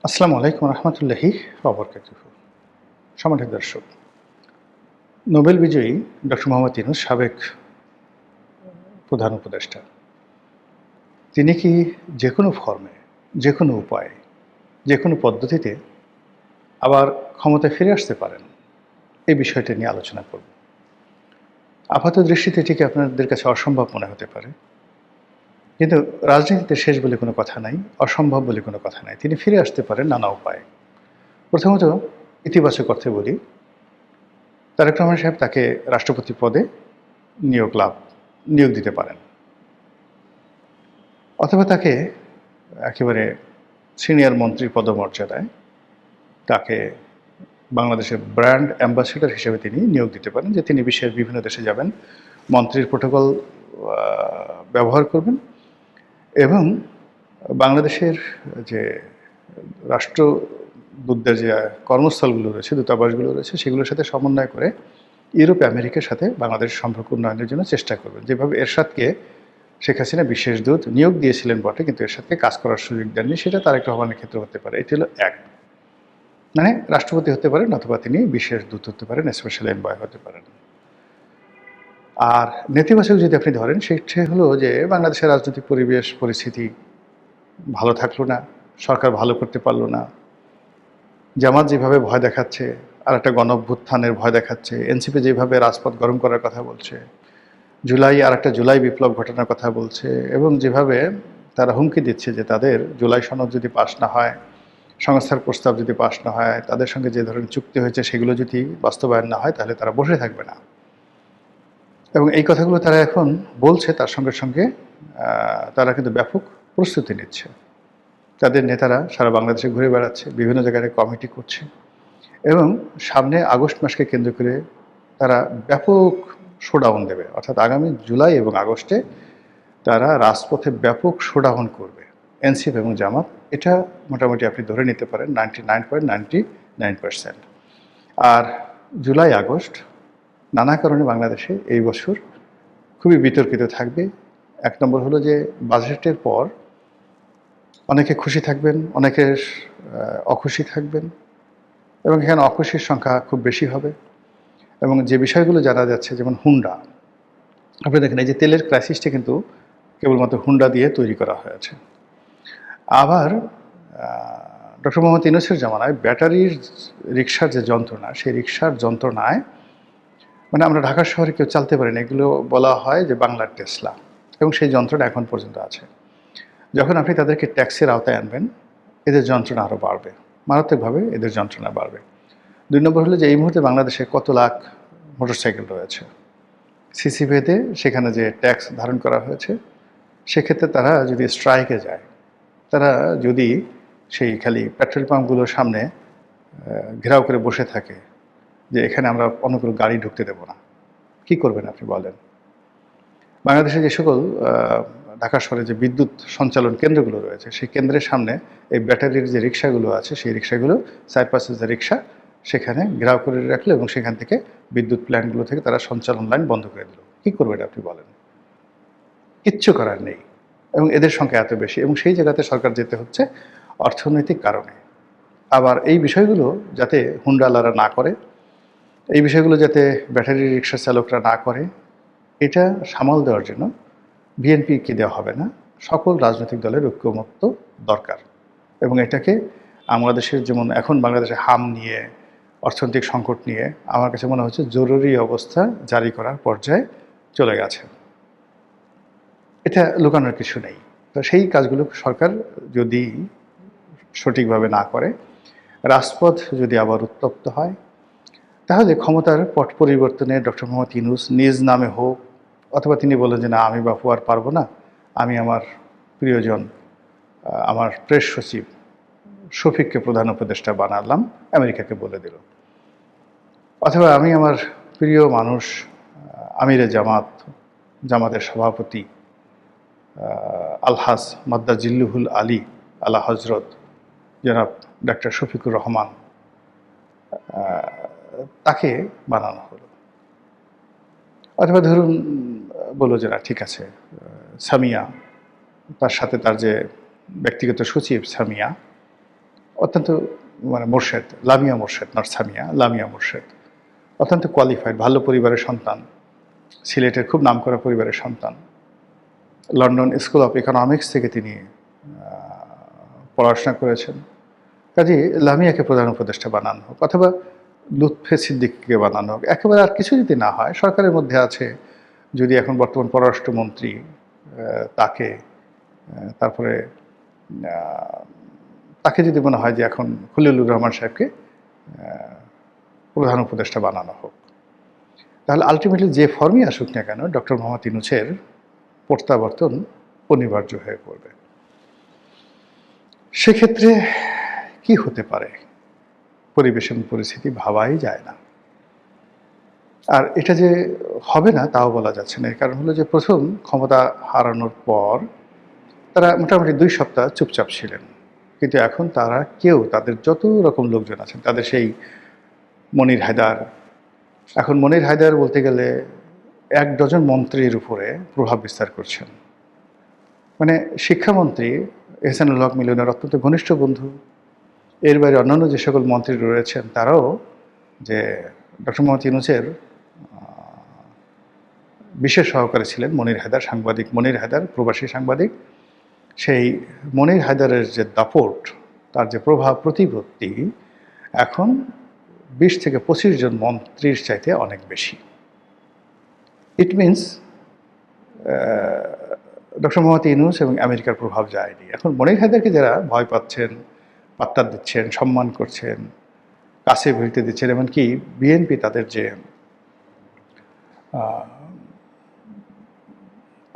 আসসালামু আলাইকুম রহমতুল্লাহি ওবরকাতুহু। সম্মানিত দর্শক, নোবেল বিজয়ী ডক্টর মোহাম্মদ ইউনূস সাবেক প্রধান উপদেষ্টা, তিনি কি যে কোনো ফর্মে, যে কোনো উপায়ে, যে কোনো পদ্ধতিতে আবার ক্ষমতায় ফিরে আসতে পারেন? এই বিষয়টা নিয়ে আলোচনা করব। আপাত দৃষ্টিতে এটিকে আপনাদের কাছে অসম্ভব মনে হতে পারে, কিন্তু রাজনীতিতে শেষ বলে কোনো কথা নাই, অসম্ভব বলে কোনো কথা নাই। তিনি ফিরে আসতে পারেন নানা উপায়ে। প্রথমত ইতিবাচক অর্থে বলি, তারেক রহমান সাহেব তাকে রাষ্ট্রপতি পদে নিয়োগ দিতে পারেন, অথবা তাকে একেবারে সিনিয়র মন্ত্রীর পদমর্যাদায় তাকে বাংলাদেশের ব্র্যান্ড অ্যাম্বাসেডর হিসেবে তিনি নিয়োগ দিতে পারেন, যে তিনি বিশ্বের বিভিন্ন দেশে যাবেন, মন্ত্রীর প্রোটোকল ব্যবহার করবেন এবং বাংলাদেশের যে রাষ্ট্রদূতদের যে কর্মস্থলগুলো রয়েছে, দূতাবাসগুলো রয়েছে, সেগুলোর সাথে সমন্বয় করে ইউরোপ আমেরিকার সাথে বাংলাদেশের সম্পর্ক উন্নয়নের জন্য চেষ্টা করবেন। যেভাবে এরশাদকে শেখ হাসিনা বিশেষ দূত নিয়োগ দিয়েছিলেন বটে, কিন্তু এরশাদকে কাজ করার সুযোগ দেননি, সেটা তারেক রহমানের ক্ষেত্রে হতে পারে। এটি হলো এক, মানে রাষ্ট্রপতি হতে পারেন অথবা তিনি বিশেষ দূত হতে পারেন, স্পেশাল এনভয় হতে পারেন। আর নেতিবাচক যদি আপনি ধরেন, সেটা হলো যে বাংলাদেশের রাজনৈতিক পরিস্থিতি ভালো থাকলো না, সরকার ভালো করতে পারলো না, জামাত যেভাবে ভয় দেখাচ্ছে, আর একটা গণঅভ্যুত্থানের ভয় দেখাচ্ছে, এনসিপি যেভাবে রাজপথ গরম করার কথা বলছে, আর একটা জুলাই বিপ্লব ঘটানোর কথা বলছে, এবং যেভাবে তারা হুমকি দিচ্ছে যে তাদের জুলাই সনদ যদি পাস না হয়, সংস্থার প্রস্তাব যদি পাস না হয়, তাদের সঙ্গে যে ধরনের চুক্তি হয়েছে সেগুলো যদি বাস্তবায়ন না হয়, তাহলে তারা বসে থাকবে না। এবং এই কথাগুলো তারা এখন বলছে, তার সঙ্গে সঙ্গে তারা কিন্তু ব্যাপক প্রস্তুতি নিচ্ছে। তাদের নেতারা সারা বাংলাদেশে ঘুরে বেড়াচ্ছে, বিভিন্ন জায়গায় কমিটি করছে, এবং সামনে আগস্ট মাসকে কেন্দ্র করে তারা ব্যাপক শোডাউন দেবে। অর্থাৎ আগামী জুলাই এবং আগস্টে তারা রাজপথে ব্যাপক শোডাউন করবে, এনসিপি এবং জামাত। এটা মোটামুটি আপনি ধরে নিতে পারেন 99.99%। আর জুলাই আগস্ট নানা কারণে বাংলাদেশে এই বছর খুবই বিতর্কিত থাকবে। এক নম্বর হলো যে বাজেটের পর অনেকে খুশি থাকবেন, অনেকে অখুশি থাকবেন, এবং এখানে অখুশির সংখ্যা খুব বেশি হবে। এবং যে বিষয়গুলো জানা যাচ্ছে, যেমন হুন্ডা, আপনি দেখেন এই যে তেলের ক্রাইসিসটা কিন্তু কেবলমাত্র হুন্ডা দিয়ে তৈরি করা হয়েছে। আবার ডক্টর মোহাম্মদ ইউনূসের জামানায় ব্যাটারির রিক্সার যে যন্ত্রণা, সেই রিক্সার যন্ত্রণায় মানে আমরা ঢাকা শহরে কেউ চালতে পারি না, এগুলো বলা হয় যে বাংলার টেসলা, এবং সেই যন্ত্রণা এখন পর্যন্ত আছে। যখন আপনি তাদেরকে ট্যাক্সের আওতায় আনবেন, এদের যন্ত্রণা আরও বাড়বে, মারাত্মকভাবে এদের যন্ত্রণা বাড়বে। 2 নম্বর হলো যে এই মুহূর্তে বাংলাদেশে কত লাখ মোটরসাইকেল রয়েছে, সিসি ভেদে সেখানে যে ট্যাক্স ধারণ করা হয়েছে, সেক্ষেত্রে তারা যদি স্ট্রাইকে যায়, তারা যদি সেই খালি পেট্রোল পাম্পগুলোর সামনে ঘেরাও করে বসে থাকে যে এখানে আমরা অন্য কোনো গাড়ি ঢুকতে দেবো না, কী করবেন আপনি বলেন? বাংলাদেশে যে সকল ঢাকা শহরে যে বিদ্যুৎ সঞ্চালন কেন্দ্রগুলো রয়েছে, সেই কেন্দ্রের সামনে এই ব্যাটারির যে রিক্সাগুলো আছে, সেই রিক্সাগুলো সাইপাসের যে রিক্সা, সেখানে ঘেরাও করে রাখলো, এবং সেখান থেকে বিদ্যুৎ প্ল্যান্টগুলো থেকে তারা সঞ্চালন লাইন বন্ধ করে দিল। কী করবেন আপনি বলেন? কিচ্ছু করার নেই। এবং এদের সংখ্যা এত বেশি, এবং সেই জায়গাতে সরকার যেতে হচ্ছে অর্থনৈতিক কারণে। আবার এই বিষয়গুলো যাতে হুন্ডাওয়ালারা না করে, এই বিষয়গুলো যাতে ব্যাটারি রিক্সা চালকরা না করে, এটা সামাল দেওয়ার জন্য বিএনপিকে দেওয়া হবে না, সকল রাজনৈতিক দলের ঐক্যমত্য দরকার। এবং এটাকে বাংলাদেশের, যেমন এখন বাংলাদেশে হাম নিয়ে, অর্থনৈতিক সংকট নিয়ে আমার কাছে মনে হচ্ছে জরুরি অবস্থা জারি করার পর্যায়ে চলে গেছে। এটা লুকানোর কিছু নেই। তো সেই কাজগুলো সরকার যদি সঠিকভাবে না করে, রাজপথ যদি আবার উত্তপ্ত হয়, তাহলে ক্ষমতার পট পরিবর্তনে ডক্টর মোহাম্মদ ইউনূস নিজ নামে হোক, অথবা তিনি বলেন যে না, আমি বাপু আর পারবো না, আমি আমার প্রিয়জন, আমার প্রেস সচিব শফিককে প্রধান উপদেষ্টা বানালাম, আমেরিকাকে বলে দিল। অথবা আমি আমার প্রিয় মানুষ আমিরে জামাতের সভাপতি আলহাজ মাদ্দা জিল্লুহুল আলী আলা হজরত জনাব ডাক্তার শফিকুর রহমান, তাকে বানানো হলো। অথবা ধরুন বললো যে না, ঠিক আছে, সামিয়া, তার সাথে তার যে ব্যক্তিগত সচিব সামিয়া, অত্যন্ত মানে মোর্শেদ, লামিয়া মোর্শেদ, নট সামিয়া, লামিয়া মোর্শেদ অত্যন্ত কোয়ালিফাইড, ভালো পরিবারের সন্তান, সিলেটের খুব নামকরা পরিবারের সন্তান। লন্ডন স্কুল অফ ইকোনমিক্স থেকে তিনি পড়াশোনা করেছেন। কাজে লামিয়াকে প্রধান উপদেষ্টা বানানো হোক, অথবা লুৎফে সিদ্দিককে বানানো হোক, একেবারে আর কিছু যদি না হয়, সরকারের মধ্যে আছে যদি এখন বর্তমান পররাষ্ট্রমন্ত্রী তাকে, তারপরে তাকে যদি মনে হয় যে এখন খলিলুর রহমান সাহেবকে প্রধান উপদেষ্টা বানানো হোক, তাহলে আলটিমেটলি যে ফর্মই আসুক না কেন ডক্টর মোহাম্মদ ইউনূসের প্রত্যাবর্তন অনিবার্য হয়ে পড়বে। সেক্ষেত্রে কি হতে পারে পরিবেশ এবং পরিস্থিতি ভাবাই যায় না। আর এটা যে হবে না তাও বলা যাচ্ছে না। এর কারণ হলো যে প্রথম ক্ষমতা হারানোর পর তারা মোটামুটি 2 সপ্তাহ চুপচাপ ছিলেন, কিন্তু এখন তারা কেউ, তাদের যত রকম লোকজন আছেন, তাদের সেই মনির হায়দার, এখন মনির হায়দার বলতে গেলে 1 ডজন মন্ত্রীর উপরে প্রভাব বিস্তার করছেন। মানে শিক্ষামন্ত্রী এহসানুল হক মিলনের অত্যন্ত ঘনিষ্ঠ বন্ধু। এর বাইরে অন্যান্য যে সকল মন্ত্রী রয়েছেন তারাও যে ডক্টর মোহাম্মদ ইউনূসের বিশেষ সহকারী ছিলেন মনির হায়দার, সাংবাদিক মনির হায়দার, প্রবাসী সাংবাদিক। সেই মনির হায়দারের যে দাপট, তার যে প্রভাব প্রতিপত্তি এখন 20 থেকে 25 জন মন্ত্রীর চাইতে অনেক বেশি। It means doctor Mohammad Yunus এবং আমেরিকার প্রভাব যায়নি। এখন মনির হায়দারকে যারা ভয় পাচ্ছেন, পাত্তা দিচ্ছেন, সম্মান করছেন, কাছে ভিড়তে দিচ্ছেন, এমনকি বিএনপি তাদের যে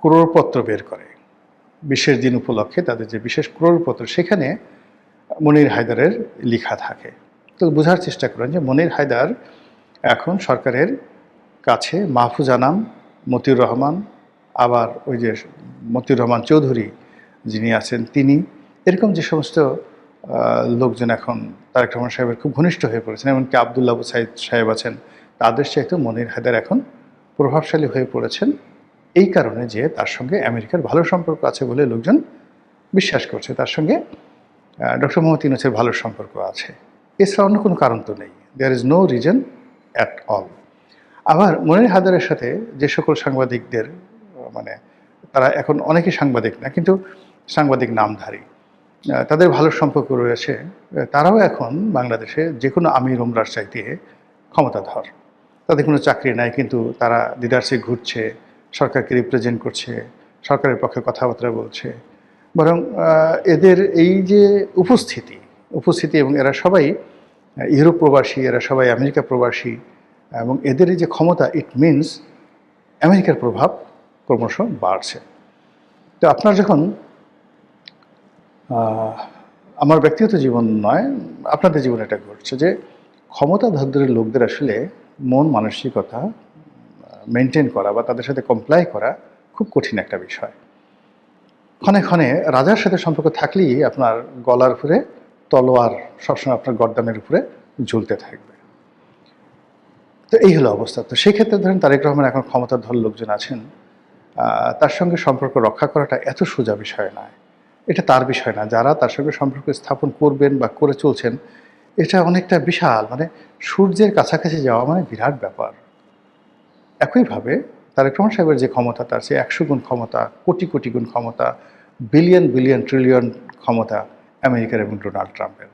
ক্রোড়পত্র বের করে বিশেষ দিন উপলক্ষে, তাদের যে বিশেষ ক্রোড়পত্র, সেখানে মনির হায়দারের লেখা থাকে। তো বোঝার চেষ্টা করেন যে মনির হায়দার এখন সরকারের কাছে মাহফুজ আনাম, মতিউর রহমান, আবার ওই যে মতিউর রহমান চৌধুরী যিনি আছেন তিনি, এরকম যে সমস্ত লোকজন এখন তারেক রহমান সাহেবের খুব ঘনিষ্ঠ হয়ে পড়েছেন, এমনকি আবদুল্লাহ আবু সাইদ সাহেব আছেন, তাদের চাইতেও মনির হায়দার এখন প্রভাবশালী হয়ে পড়েছেন। এই কারণে যে তার সঙ্গে আমেরিকার ভালো সম্পর্ক আছে বলে লোকজন বিশ্বাস করছে, তার সঙ্গে ডক্টর মোহাম্মদ ইউনূসের ভালো সম্পর্ক আছে। এছাড়া অন্য কোনো কারণ তো নেই। There is no reason at all. আবার মনির হায়দারের সাথে যে সকল সাংবাদিকদের, মানে তারা এখন অনেকেই সাংবাদিক না কিন্তু সাংবাদিক নামধারী, তাদের ভালো সম্পর্ক রয়েছে, তারাও এখন বাংলাদেশে যে কোনো আমির ওমরার চাইতে ক্ষমতাধর। তাদের কোনো চাকরি নাই, কিন্তু তারা দিদারসে ঘুরছে, সরকারকে রিপ্রেজেন্ট করছে, সরকারের পক্ষে কথাবার্তা বলছে। বরং এদের এই যে উপস্থিতি এবং এরা সবাই ইউরোপ প্রবাসী, এরা সবাই আমেরিকা প্রবাসী, এবং এদের এই যে ক্ষমতা, ইট মিনস আমেরিকার প্রভাব ক্রমশ বাড়ছে। তো আপনার যখন, আমার ব্যক্তিগত জীবন নয়, আপনাদের জীবনে এটা ঘটছে যে ক্ষমতাধরদের লোকদের আসলে মন মানসিকতা মেনটেন করা বা তাদের সাথে কমপ্লাই করা খুব কঠিন একটা বিষয়। ক্ষণে ক্ষণে রাজার সাথে সম্পর্ক থাকলেই আপনার গলার উপরে তলোয়ার সবসময় আপনার গর্দানের উপরে ঝুলতে থাকবে। তো এই হলো অবস্থা। তো সেক্ষেত্রে ধরেন তারেক রহমান এখন ক্ষমতাধর লোকজন আছেন, তার সঙ্গে সম্পর্ক রক্ষা করাটা এত সোজা বিষয় নয়। এটা তার বিষয় না, যারা তার সঙ্গে সম্পর্ক স্থাপন করবেন বা করে চলছেন, এটা অনেকটা বিশাল, মানে সূর্যের কাছাকাছি যাওয়া মানে বিরাট ব্যাপার। একইভাবে তারেক রহমান সাহেবের যে ক্ষমতা, তার চেয়ে 100 গুণ ক্ষমতা, কোটি কোটি গুণ ক্ষমতা, বিলিয়ন বিলিয়ন ট্রিলিয়ন ক্ষমতা আমেরিকার এবং ডোনাল্ড ট্রাম্পের।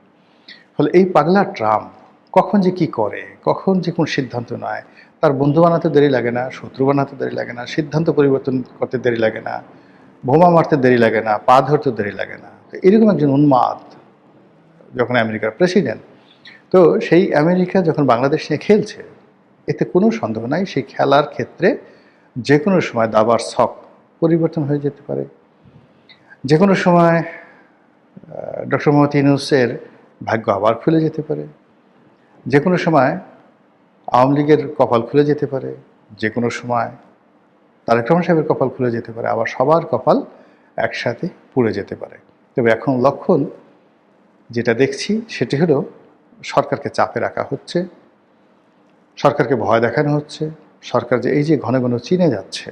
ফলে এই পাগলা ট্রাম্প কখন যে কি করে, কখন যে কোন সিদ্ধান্ত নেয়, তার বন্ধু বানাতে দেরি লাগে না, শত্রু বানাতে দেরি লাগে না, সিদ্ধান্ত পরিবর্তন করতে দেরি লাগে না, বোমা মারতে দেরি লাগে না, পা ধরতে দেরি লাগে না। তো এরকম একজন উন্মাদ যখন আমেরিকার প্রেসিডেন্ট, তো সেই আমেরিকা যখন বাংলাদেশ নিয়ে খেলছে, এতে কোনো সন্দেহ নাই সেই খেলার ক্ষেত্রে যে কোনো সময় দাবার ছক পরিবর্তন হয়ে যেতে পারে। যে কোনো সময় ডক্টর মোহাম্মদ ইউনূসের ভাগ্য আবার খুলে যেতে পারে। যে কোনো সময় আওয়ামী লীগের কপাল খুলে যেতে পারে। যে কোনো সময় তারেক রহমান সাহেবের কপাল খুলে যেতে পারে, আবার সবার কপাল একসাথে পুড়ে যেতে পারে। তবে এখন লক্ষণ যেটা দেখছি সেটি হলো সরকারকে চাপে রাখা হচ্ছে, সরকারকে ভয় দেখানো হচ্ছে। সরকার যে এই যে ঘন ঘন চীনে যাচ্ছে,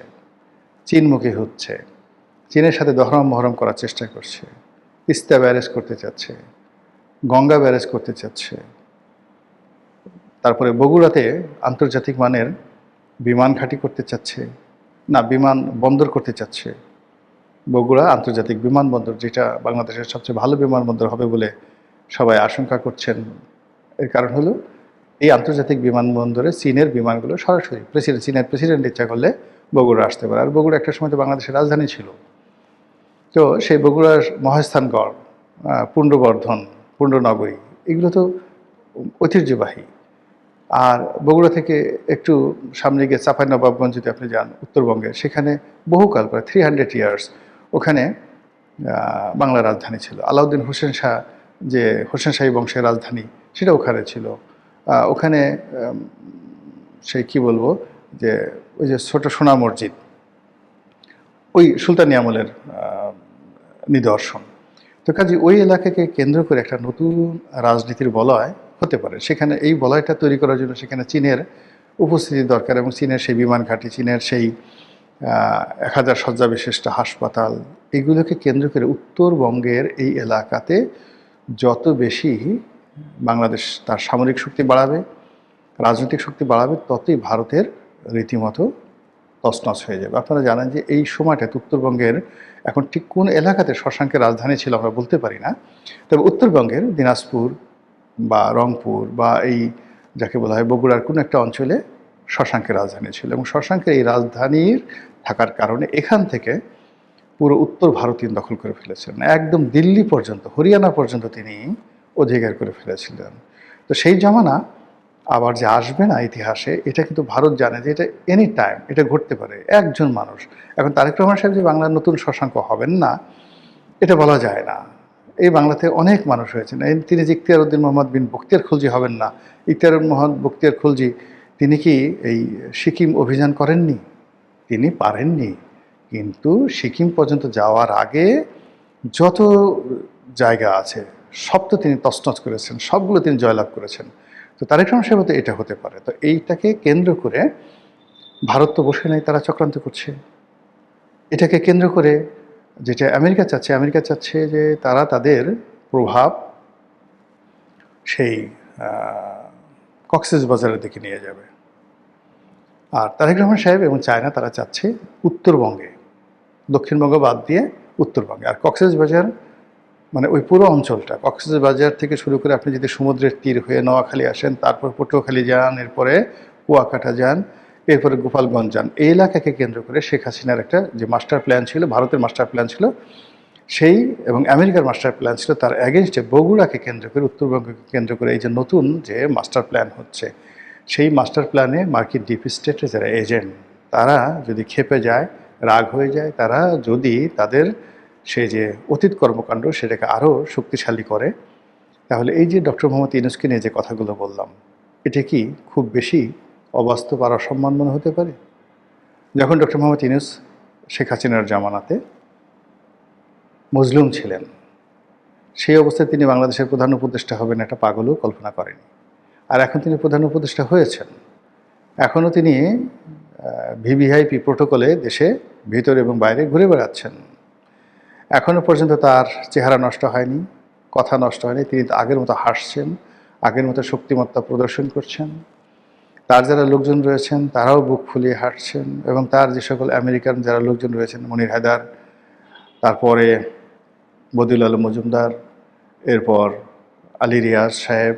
চীনমুখী হচ্ছে, চীনের সাথে দহরম মহরম করার চেষ্টা করছে, তিস্তা ব্যারেজ করতে চাচ্ছে, গঙ্গা ব্যারেজ করতে চাচ্ছে, তারপরে বগুড়াতে আন্তর্জাতিক মানের বিমান ঘাঁটি করতে চাচ্ছে, না বিমান বন্দর করতে চাচ্ছে। বগুড়া আন্তর্জাতিক বিমানবন্দর, যেটা বাংলাদেশের সবচেয়ে ভালো বিমানবন্দর হবে বলে সবাই আশঙ্কা করছেন। এর কারণ হলো এই আন্তর্জাতিক বিমানবন্দরে চীনের বিমানগুলো সরাসরি চীনের প্রেসিডেন্ট ইচ্ছা করলে বগুড়া আসতে পারে। আর বগুড়া একটা সময় তো বাংলাদেশের রাজধানী ছিল। তো সেই বগুড়ার মহাস্থানগড়, পুণ্ডবর্ধন, পুণ্ডনগরী, এগুলো তো ঐতিহ্যবাহী। আর বগুড়া থেকে একটু সামনে গিয়ে চাঁপাইনবাবগঞ্জ যদি আপনি যান উত্তরবঙ্গে, সেখানে বহুকাল প্রায় 300 ইয়ার্স ওখানে বাংলা রাজধানী ছিল। আলাউদ্দিন হোসেন শাহ, যে হোসেন শাহী বংশের রাজধানী, সেটা ওখানে ছিল। ওখানে সেই কি বলবো, যে ওই যে ছোট সোনা মসজিদ, ওই সুলতানি আমলের নিদর্শন। তো কাজে ওই এলাকাকে কেন্দ্র করে একটা নতুন রাজনীতির বলয় হতে পারে। সেখানে এই বলয়টা তৈরি করার জন্য সেখানে চীনের উপস্থিতি দরকার, এবং চীনের সেই বিমান ঘাঁটি, চীনের সেই 1000 শয্যা বিশিষ্ট হাসপাতাল, এগুলোকে কেন্দ্র করে উত্তরবঙ্গের এই এলাকাতে যত বেশি বাংলাদেশ তার সামরিক শক্তি বাড়াবে, রাজনৈতিক শক্তি বাড়াবে, ততই ভারতের রীতিমতো তছনছ হয়ে যাবে। আপনারা জানেন যে এই সময়টাতে উত্তরবঙ্গের এখন ঠিক কোন এলাকাতে শশাঙ্কের রাজধানী ছিল আমরা বলতে পারি না, তবে উত্তরবঙ্গের দিনাজপুর বা রংপুর বা এই যাকে বলা হয় বগুড়ার কোনো একটা অঞ্চলে শশাঙ্কের রাজধানী ছিল, এবং শশাঙ্কের এই রাজধানীর থাকার কারণে এখান থেকে পুরো উত্তর ভারত তিনি দখল করে ফেলেছিলেন, একদম দিল্লি পর্যন্ত, হরিয়ানা পর্যন্ত তিনি অধিকার করে ফেলেছিলেন। তো সেই জমানা আবার যে আসবে না ইতিহাসে, এটা কিন্তু ভারত জানে যে এটা এনি টাইম এটা ঘটতে পারে। একজন মানুষ, এখন তারেক রহমান সাহেব যে বাংলার নতুন শশাঙ্ক হবেন না এটা বলা যায় না। এই বাংলাতে অনেক মানুষ হয়েছেন, তিনি যে ইখতিয়ার উদ্দিন মোহাম্মদ বিন বখতিয়ার খলজি হবেন না, ইখতিয়ার মোহাম্মদ বখতিয়ার খলজি তিনি কি এই সিকিম অভিযান করেননি? তিনি পারেননি, কিন্তু সিকিম পর্যন্ত যাওয়ার আগে যত জায়গা আছে সব তো তিনি তছনছ করেছেন, সবগুলো তিনি জয়লাভ করেছেন। তো তারেক রহমান সাহেব তো এটা হতে পারে। তো এইটাকে কেন্দ্র করে ভারত তো বসে নেই, তারা চক্রান্ত করছে। এটাকে কেন্দ্র করে যেটা আমেরিকা চাচ্ছে যে তারা তাদের প্রভাব সেই কক্সবাজারের দিকে নিয়ে যাবে। আর তারেক রহমান সাহেব এবং চায়না তারা চাচ্ছে উত্তরবঙ্গে, দক্ষিণবঙ্গ বাদ দিয়ে উত্তরবঙ্গে। আর কক্সবাজার মানে ওই পুরো অঞ্চলটা, কক্সবাজার থেকে শুরু করে আপনি যদি সমুদ্রের তীর হয়ে নোয়াখালী আসেন, তারপর পটুয়াখালী যান, এরপরে কুয়াকাটা যান, এরপরে গোপালগঞ্জ যান, এই এলাকাকে কেন্দ্র করে শেখ হাসিনার একটা যে মাস্টার প্ল্যান ছিল, ভারতের মাস্টার প্ল্যান ছিল সেই, এবং আমেরিকার মাস্টার প্ল্যান ছিল, তার অ্যাগেনস্টে বগুড়াকে কেন্দ্র করে, উত্তরবঙ্গকে কেন্দ্র করে এই যে নতুন যে মাস্টার প্ল্যান হচ্ছে, সেই মাস্টার প্ল্যানে মার্কিন ডিপ স্টেটের যারা এজেন্ট, তারা যদি ক্ষেপে যায়, রাগ হয়ে যায়, তারা যদি তাদের সেই যে অতীত কর্মকাণ্ড সেটাকে আরও শক্তিশালী করে, তাহলে এই যে ডক্টর মোহাম্মদ ইউনূসকে নিয়ে যে কথাগুলো বললাম, এটা কি খুব বেশি অবাস্তব আর অসম্মান মনে হতে পারে? যখন ডক্টর মোহাম্মদ ইউনূস শেখ হাসিনার জামানাতে মজলুম ছিলেন, সেই অবস্থায় তিনি বাংলাদেশের প্রধান উপদেষ্টা হবেন এটা পাগলও কল্পনা করেনি। আর এখন তিনি প্রধান উপদেষ্টা হয়েছেন, এখনও তিনি ভিভিআইপি প্রোটোকলে দেশে ভিতরে এবং বাইরে ঘুরে বেড়াচ্ছেন। এখনও পর্যন্ত তার চেহারা নষ্ট হয়নি, কথা নষ্ট হয়নি, তিনি আগের মতো হাসছেন, আগের মতো শক্তিমত্তা প্রদর্শন করছেন। তার যারা লোকজন রয়েছেন তারাও বুক ফুলিয়ে হাঁটছেন, এবং তার যে সকল আমেরিকান যারা লোকজন রয়েছেন, মনির হায়দার, তারপরে বদিউল আলম মজুমদার, এরপর আলী রিয়াজ সাহেব,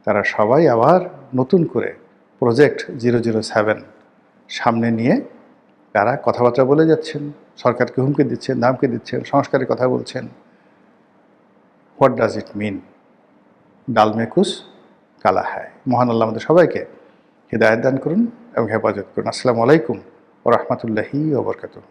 তারা সবাই আবার নতুন করে প্রজেক্ট 007 সামনে নিয়ে তারা কথাবার্তা বলে যাচ্ছেন, সরকারকে হুমকি দিচ্ছেন, ধামকি দিচ্ছেন, সংস্কারের কথা বলছেন। হোয়াট ডাজ ইট মিন? ডাল মে কুছ কালা হ্যায়। মহান আল্লাহ আমাদের সবাইকে হিদায়াত দান করুন এবং হেফাজত করুন। আসসালামু আলাইকুম ওয়া রাহমাতুল্লাহি ওয়া বারাকাতুহু।